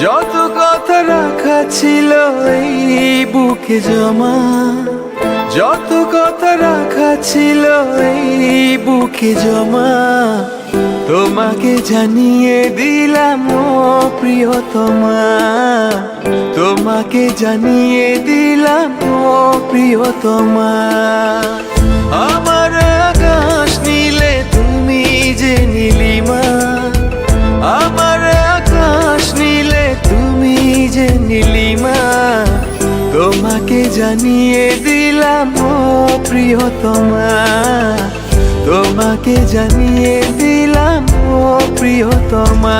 যত কথা রাখা ছিল এই বুকে জমা, যত কথা রাখা ছিল এই বুকে জমা, তোমাকে জানিয়ে দিলাম ও প্রিয়তমা, তোমাকে জানিয়ে দিলাম ও প্রিয়তমা। আমার আকাশ নীলে তুমি যে নীলিমা, আমার আকাশ নীলে তুমি যে নীলিমা, তোমাকে জানিয়ে দিলাম ও প্রিয়তমা, তোমাকে জানিয়ে দিলাম ও প্রিয়তমা।